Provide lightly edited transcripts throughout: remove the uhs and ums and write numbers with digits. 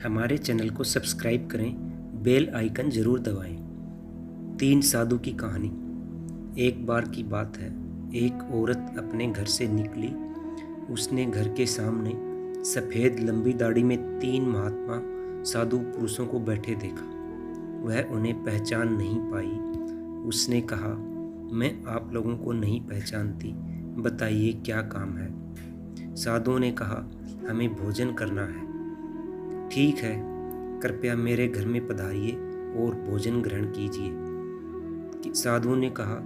हमारे चैनल को सब्सक्राइब करें, बेल आइकन ज़रूर दबाएं। 3 साधु की कहानी। एक बार की बात है, एक औरत अपने घर से निकली। उसने घर के सामने सफ़ेद लंबी दाढ़ी में 3 महात्मा साधु पुरुषों को बैठे देखा। वह उन्हें पहचान नहीं पाई। उसने कहा, मैं आप लोगों को नहीं पहचानती, बताइए क्या काम है। साधुओं ने कहा, हमें भोजन करना है। ठीक है, कृपया मेरे घर में पधारिए और भोजन ग्रहण कीजिए। साधु ने कहा,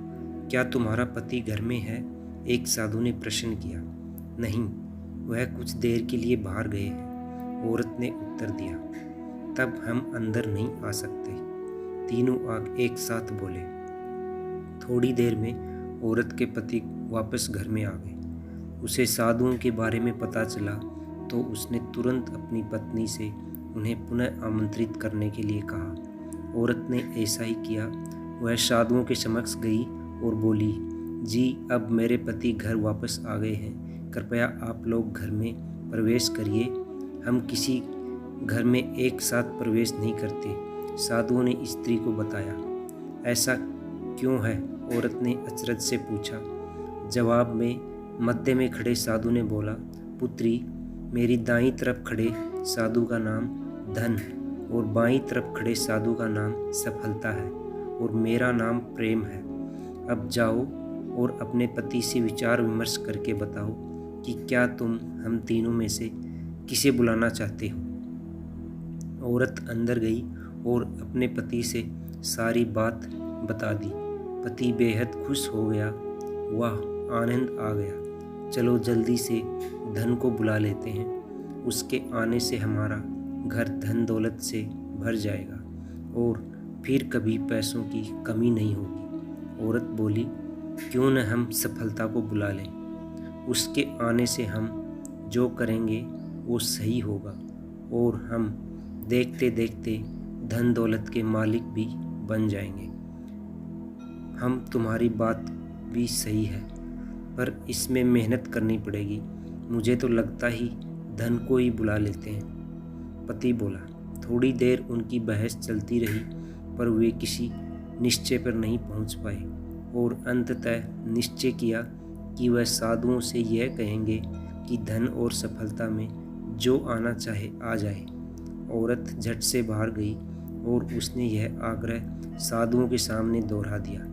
क्या तुम्हारा पति घर में है? एक साधु ने प्रश्न किया। नहीं, वह कुछ देर के लिए बाहर गए हैं, औरत ने उत्तर दिया। तब हम अंदर नहीं आ सकते, तीनों एक साथ बोले। थोड़ी देर में औरत के पति वापस घर में आ गए। उसे साधुओं के बारे में पता चला तो उसने तुरंत अपनी पत्नी से उन्हें पुनः आमंत्रित करने के लिए कहा। औरत ने ऐसा ही किया। वह साधुओं के समक्ष गई और बोली, जी, अब मेरे पति घर वापस आ गए हैं, कृपया आप लोग घर में प्रवेश करिए। हम किसी घर में एक साथ प्रवेश नहीं करते। साधुओं ने स्त्री को बताया। ऐसा क्यों है? औरत ने अचरज से पूछा। जवाब में मध्य में खड़े साधु ने बोला, पुत्री, मेरी दाईं तरफ खड़े साधु का नाम धन और बाईं तरफ खड़े साधु का नाम सफलता है और मेरा नाम प्रेम है। अब जाओ और अपने पति से विचार विमर्श करके बताओ कि क्या तुम हम तीनों में से किसे बुलाना चाहते हो। औरत अंदर गई और अपने पति से सारी बात बता दी। पति बेहद खुश हो गया। वाह, आनंद आ गया, चलो जल्दी से धन को बुला लेते हैं। उसके आने से हमारा घर धन दौलत से भर जाएगा और फिर कभी पैसों की कमी नहीं होगी। औरत बोली, क्यों न हम सफलता को बुला लें। उसके आने से हम जो करेंगे वो सही होगा और हम देखते देखते धन दौलत के मालिक भी बन जाएंगे। हम तुम्हारी बात भी सही है, पर इसमें मेहनत करनी पड़ेगी। मुझे तो लगता ही धन को ही बुला लेते हैं। पति बोला। थोड़ी देर उनकी बहस चलती रही, पर वे किसी निश्चय पर नहीं पहुंच पाए और अंततः निश्चय किया कि वह साधुओं से यह कहेंगे कि धन और सफलता में जो आना चाहे आ जाए। औरत झट से बाहर गई और उसने यह आग्रह साधुओं के सामने दोहरा दिया।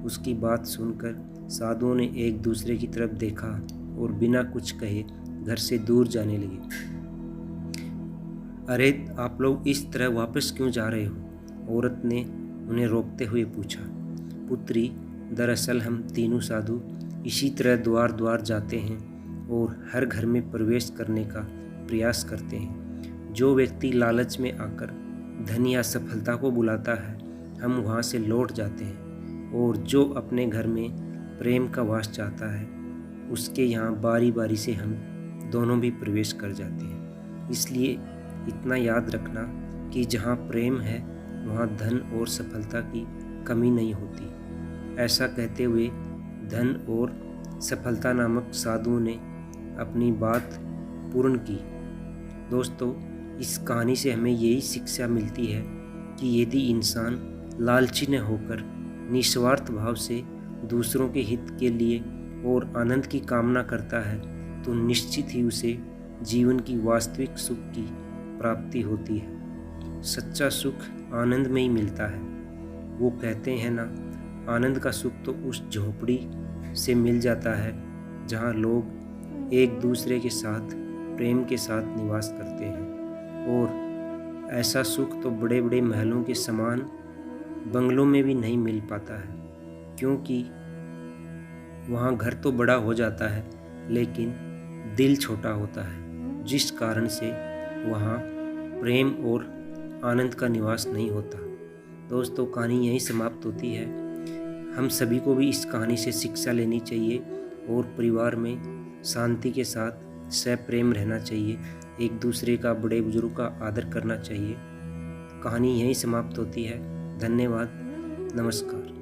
उसकी बात सुनकर साधुओं ने एक दूसरे की तरफ देखा और बिना कुछ कहे घर से दूर जाने लगे। अरे, आप लोग इस तरह वापस क्यों जा रहे हो? औरत ने उन्हें रोकते हुए पूछा। पुत्री, दरअसल हम तीनों साधु इसी तरह द्वार द्वार जाते हैं और हर घर में प्रवेश करने का प्रयास करते हैं। जो व्यक्ति लालच में आकर धन या सफलता को बुलाता है, हम वहाँ से लौट जाते हैं, और जो अपने घर में प्रेम का वास चाहता है, उसके यहाँ बारी बारी से हम दोनों भी प्रवेश कर जाते हैं। इसलिए इतना याद रखना कि जहाँ प्रेम है वहाँ धन और सफलता की कमी नहीं होती। ऐसा कहते हुए धन और सफलता नामक साधुओं ने अपनी बात पूर्ण की। दोस्तों, इस कहानी से हमें यही शिक्षा मिलती है कि यदि इंसान लालची न होकर निस्वार्थ भाव से दूसरों के हित के लिए और आनंद की कामना करता है, तो निश्चित ही उसे जीवन की वास्तविक सुख की प्राप्ति होती है। सच्चा सुख आनंद में ही मिलता है। वो कहते हैं ना, आनंद का सुख तो उस झोपड़ी से मिल जाता है जहाँ लोग एक दूसरे के साथ प्रेम के साथ निवास करते हैं। और ऐसा सुख तो बड़े बड़े महलों के समान बंगलों में भी नहीं मिल पाता है, क्योंकि वहाँ घर तो बड़ा हो जाता है लेकिन दिल छोटा होता है, जिस कारण से वहाँ प्रेम और आनंद का निवास नहीं होता। दोस्तों, कहानी यहीं समाप्त होती है। हम सभी को भी इस कहानी से शिक्षा लेनी चाहिए और परिवार में शांति के साथ सप्रेम रहना चाहिए। एक दूसरे का, बड़े बुजुर्ग का आदर करना चाहिए। कहानी यहीं समाप्त होती है। धन्यवाद। नमस्कार।